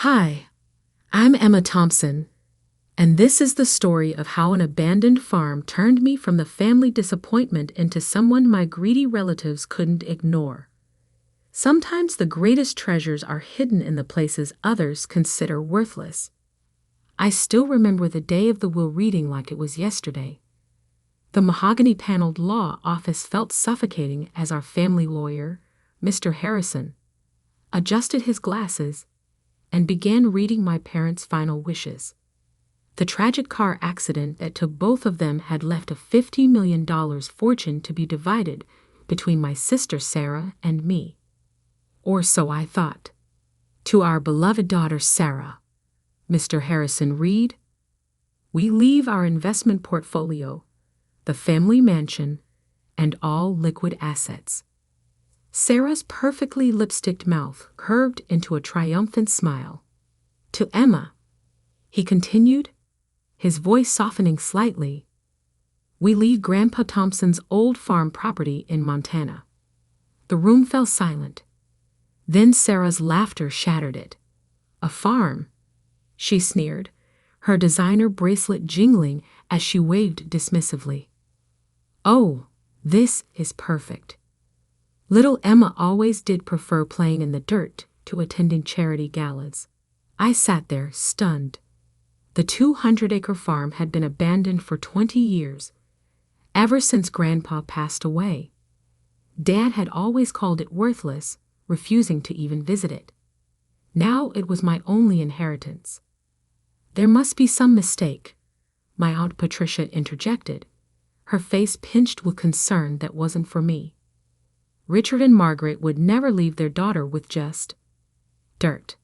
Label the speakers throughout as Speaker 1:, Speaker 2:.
Speaker 1: Hi, I'm Emma Thompson, and this is the story of how an abandoned farm turned me from the family disappointment into someone my greedy relatives couldn't ignore. Sometimes the greatest treasures are hidden in the places others consider worthless. I still remember the day of the will reading like it was yesterday. The mahogany-paneled law office felt suffocating as our family lawyer, Mr. Harrison, adjusted his glasses and began reading my parents' final wishes. The tragic car accident that took both of them had left a $50 million fortune to be divided between my sister Sarah and me. Or so I thought. To our beloved daughter Sarah, Mr. Harrison read, "We leave our investment portfolio, the family mansion, and all liquid assets." Sarah's perfectly lipsticked mouth curved into a triumphant smile. To Emma, he continued, his voice softening slightly, "We leave Grandpa Thompson's old farm property in Montana." The room fell silent. Then Sarah's laughter shattered it. "A farm?" she sneered, her designer bracelet jingling as she waved dismissively. "Oh, this is perfect." Little Emma always did prefer playing in the dirt to attending charity galas. I sat there, stunned. The 200-acre farm had been abandoned for 20 years, ever since Grandpa passed away. Dad had always called it worthless, refusing to even visit it. Now it was my only inheritance. "There must be some mistake," my Aunt Patricia interjected, her face pinched with concern that wasn't for me. Richard and Margaret would never leave their daughter with just dirt.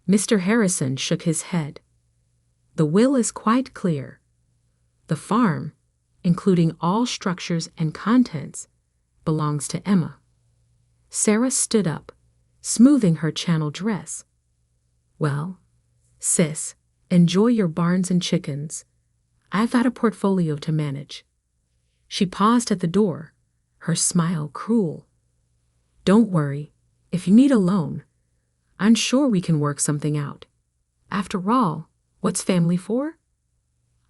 Speaker 1: Mr. Harrison shook his head. "The will is quite clear. The farm, including all structures and contents, belongs to Emma." Sarah stood up, smoothing her Channel dress. "Well, sis, enjoy your barns and chickens. I've got a portfolio to manage." She paused at the door, her smile cruel. "Don't worry, if you need a loan, I'm sure we can work something out. After all, what's family for?"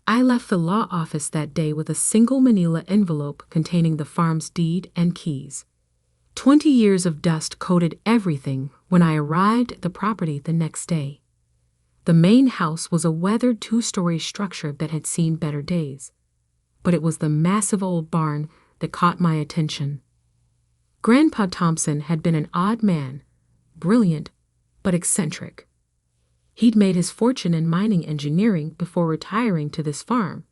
Speaker 1: I left the law office that day with a single manila envelope containing the farm's deed and keys. 20 years of dust coated everything when I arrived at the property the next day. The main house was a weathered 2-story structure that had seen better days, but it was the massive old barn that caught my attention. Grandpa Thompson had been an odd man, brilliant but eccentric. He'd made his fortune in mining engineering before retiring to this farm,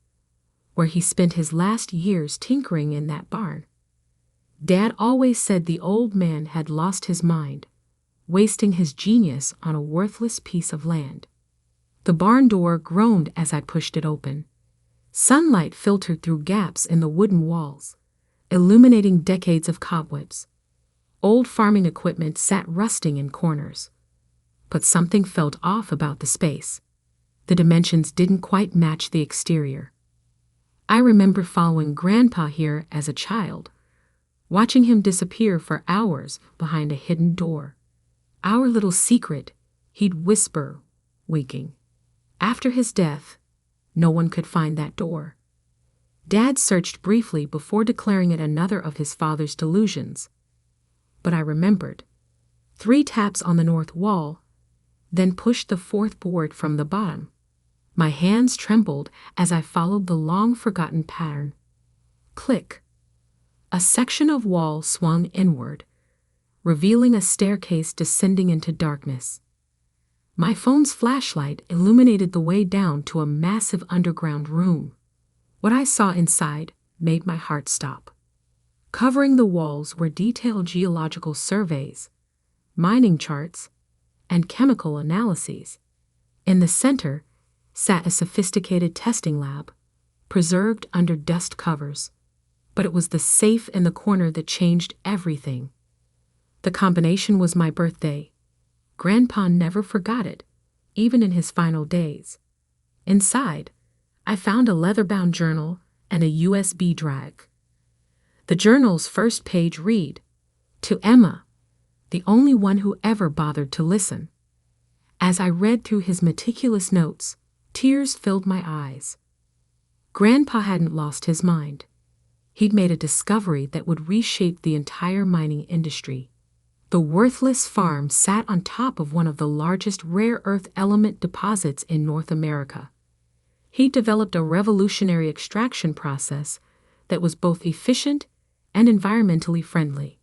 Speaker 1: where he spent his last years tinkering in that barn. Dad always said the old man had lost his mind, wasting his genius on a worthless piece of land. The barn door groaned as I pushed it open. Sunlight filtered through gaps in the wooden walls, illuminating decades of cobwebs. Old farming equipment sat rusting in corners. But something felt off about the space. The dimensions didn't quite match the exterior. I remember following Grandpa here as a child, watching him disappear for hours behind a hidden door. Our little secret, he'd whisper, waking. After his death, no one could find that door. Dad searched briefly before declaring it another of his father's delusions. But I remembered. 3 taps on the north wall, then pushed the 4th board from the bottom. My hands trembled as I followed the long-forgotten pattern. Click. A section of wall swung inward, revealing a staircase descending into darkness. My phone's flashlight illuminated the way down to a massive underground room. What I saw inside made my heart stop. Covering the walls were detailed geological surveys, mining charts, and chemical analyses. In the center sat a sophisticated testing lab, preserved under dust covers. But it was the safe in the corner that changed everything. The combination was my birthday. Grandpa never forgot it, even in his final days. Inside, I found a leather-bound journal and a USB drive. The journal's first page read, "To Emma, the only one who ever bothered to listen." As I read through his meticulous notes, tears filled my eyes. Grandpa hadn't lost his mind. He'd made a discovery that would reshape the entire mining industry. The worthless farm sat on top of one of the largest rare earth element deposits in North America. He developed a revolutionary extraction process that was both efficient and environmentally friendly.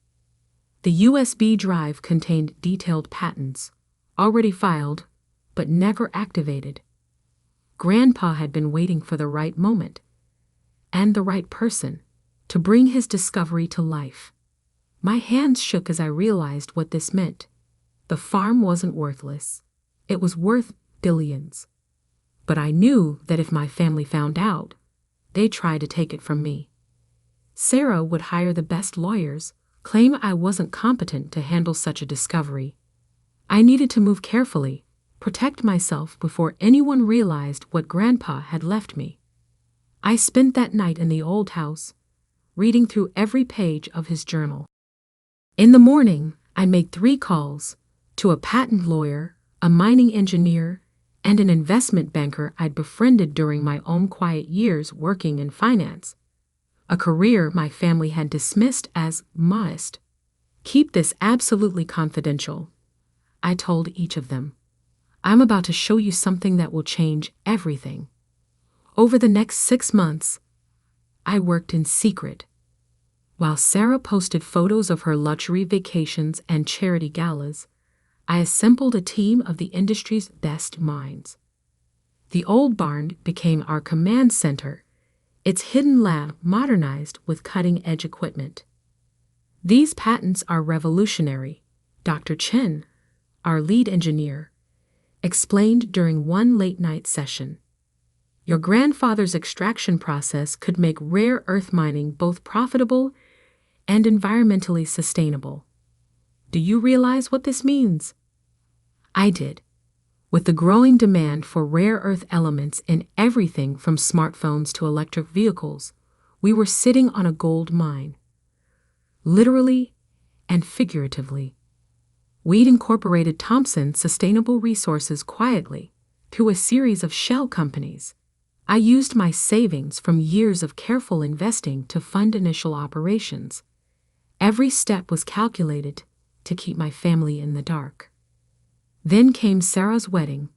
Speaker 1: The USB drive contained detailed patents, already filed, but never activated. Grandpa had been waiting for the right moment, and the right person, to bring his discovery to life. My hands shook as I realized what this meant. The farm wasn't worthless. It was worth billions. But I knew that if my family found out, they'd try to take it from me. Sarah would hire the best lawyers, claim I wasn't competent to handle such a discovery. I needed to move carefully, protect myself before anyone realized what Grandpa had left me. I spent that night in the old house, reading through every page of his journal. In the morning, I made 3 calls to a patent lawyer, a mining engineer, and an investment banker I'd befriended during my own quiet years working in finance, a career my family had dismissed as modest. "Keep this absolutely confidential," I told each of them. "I'm about to show you something that will change everything." Over the next 6 months, I worked in secret. While Sarah posted photos of her luxury vacations and charity galas, I assembled a team of the industry's best minds. The old barn became our command center, its hidden lab modernized with cutting-edge equipment. "These patents are revolutionary," Dr. Chen, our lead engineer, explained during one late-night session. "Your grandfather's extraction process could make rare earth mining both profitable and environmentally sustainable. Do you realize what this means?" I did. With the growing demand for rare earth elements in everything from smartphones to electric vehicles, we were sitting on a gold mine. Literally and figuratively. We'd incorporated Thompson Sustainable Resources quietly through a series of shell companies. I used my savings from years of careful investing to fund initial operations. Every step was calculated to keep my family in the dark. Then came Sarah's wedding,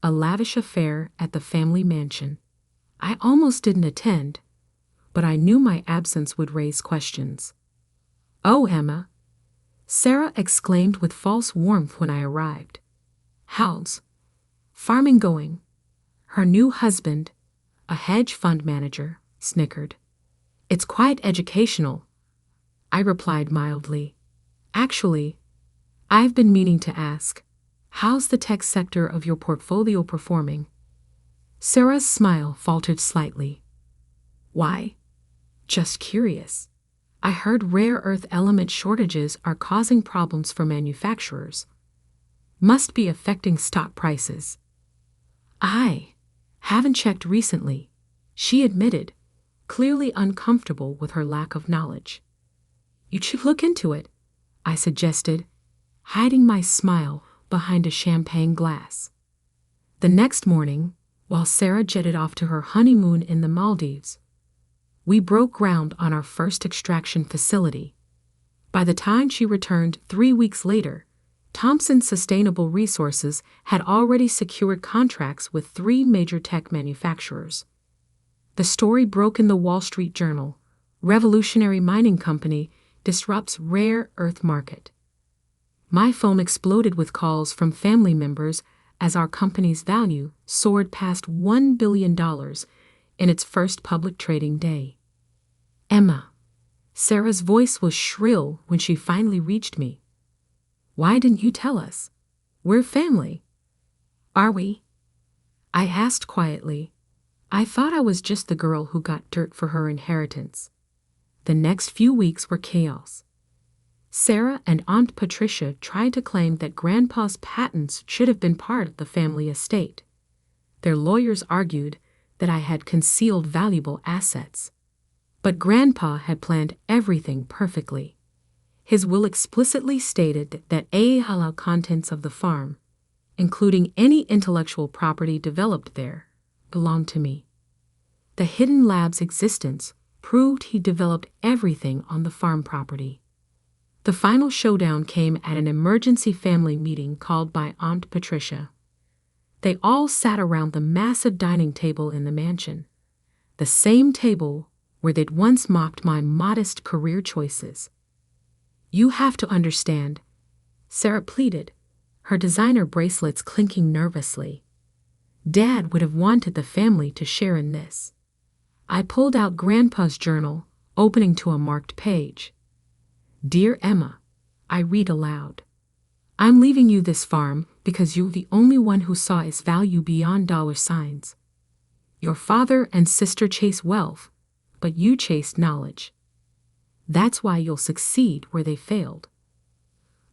Speaker 1: a lavish affair at the family mansion. I almost didn't attend, but I knew my absence would raise questions. "Oh, Emma," Sarah exclaimed with false warmth when I arrived. "How's farming going?" Her new husband, a hedge fund manager, snickered. "It's quite educational," I replied mildly. "Actually, I've been meaning to ask, how's the tech sector of your portfolio performing?" Sarah's smile faltered slightly. "Why? Just curious. I heard rare earth element shortages are causing problems for manufacturers. Must be affecting stock prices." "I haven't checked recently," she admitted, clearly uncomfortable with her lack of knowledge. "You should look into it," I suggested, hiding my smile behind a champagne glass. The next morning, while Sarah jetted off to her honeymoon in the Maldives, we broke ground on our first extraction facility. By the time she returned 3 weeks later, Thompson Sustainable Resources had already secured contracts with 3 major tech manufacturers. The story broke in the Wall Street Journal. Revolutionary mining company disrupts rare earth market. My phone exploded with calls from family members as our company's value soared past $1 billion in its first public trading day. "Emma," Sarah's voice was shrill when she finally reached me. "Why didn't you tell us? We're family." "Are we?" I asked quietly. I thought I was just the girl who got dirt for her inheritance. The next few weeks were chaos. Sarah and Aunt Patricia tried to claim that Grandpa's patents should have been part of the family estate. Their lawyers argued that I had concealed valuable assets. But Grandpa had planned everything perfectly. His will explicitly stated that all contents of the farm, including any intellectual property developed there, belonged to me. The hidden lab's existence proved he developed everything on the farm property. The final showdown came at an emergency family meeting called by Aunt Patricia. They all sat around the massive dining table in the mansion, the same table where they'd once mocked my modest career choices. "You have to understand," Sarah pleaded, her designer bracelets clinking nervously. "Dad would have wanted the family to share in this." I pulled out Grandpa's journal, opening to a marked page. "Dear Emma," I read aloud, "I'm leaving you this farm because you're the only one who saw its value beyond dollar signs. Your father and sister chase wealth, but you chased knowledge. That's why you'll succeed where they failed."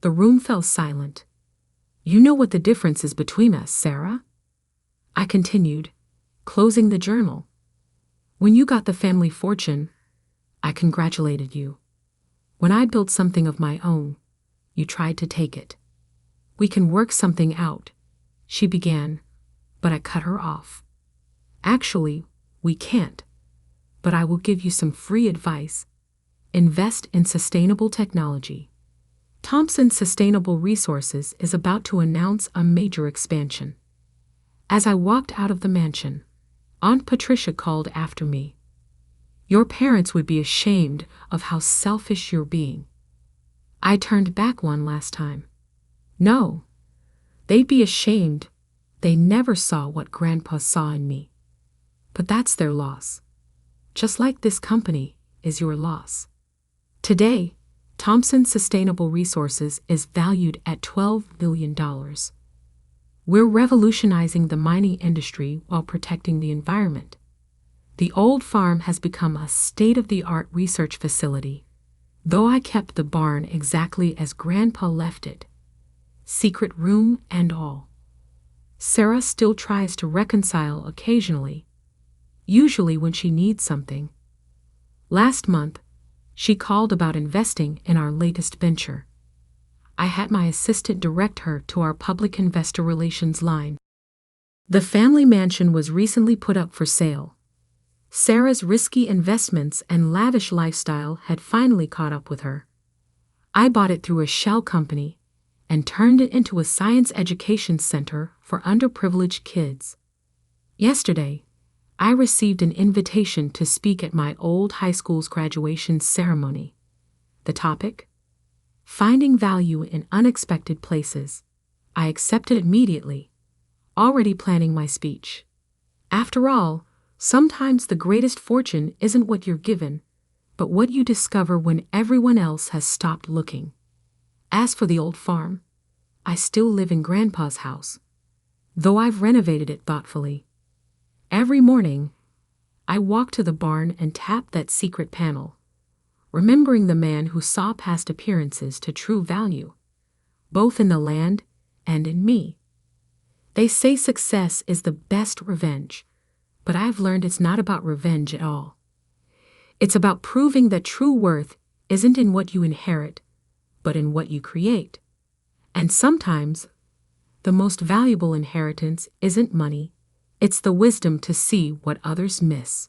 Speaker 1: The room fell silent. "You know what the difference is between us, Sarah?" I continued, closing the journal. "When you got the family fortune, I congratulated you. When I built something of my own, you tried to take it. We can work something out," she began, but I cut her off. "Actually, we can't, but I will give you some free advice. Invest in sustainable technology. Thompson Sustainable Resources is about to announce a major expansion." As I walked out of the mansion, Aunt Patricia called after me. "Your parents would be ashamed of how selfish you're being." I turned back one last time. "No, they'd be ashamed. They never saw what Grandpa saw in me. But that's their loss. Just like this company is your loss." Today, Thompson Sustainable Resources is valued at $12 billion. We're revolutionizing the mining industry while protecting the environment. The old farm has become a state-of-the-art research facility, though I kept the barn exactly as Grandpa left it, secret room and all. Sarah still tries to reconcile occasionally, usually when she needs something. Last month, she called about investing in our latest venture. I had my assistant direct her to our public investor relations line. The family mansion was recently put up for sale. Sarah's risky investments and lavish lifestyle had finally caught up with her. I bought it through a shell company and turned it into a science education center for underprivileged kids. Yesterday, I received an invitation to speak at my old high school's graduation ceremony. The topic? Finding value in unexpected places. I accepted immediately, already planning my speech. After all, sometimes the greatest fortune isn't what you're given, but what you discover when everyone else has stopped looking. As for the old farm, I still live in Grandpa's house, though I've renovated it thoughtfully. Every morning, I walk to the barn and tap that secret panel, remembering the man who saw past appearances to true value, both in the land and in me. They say success is the best revenge, but I've learned it's not about revenge at all. It's about proving that true worth isn't in what you inherit, but in what you create. And sometimes, the most valuable inheritance isn't money, it's the wisdom to see what others miss.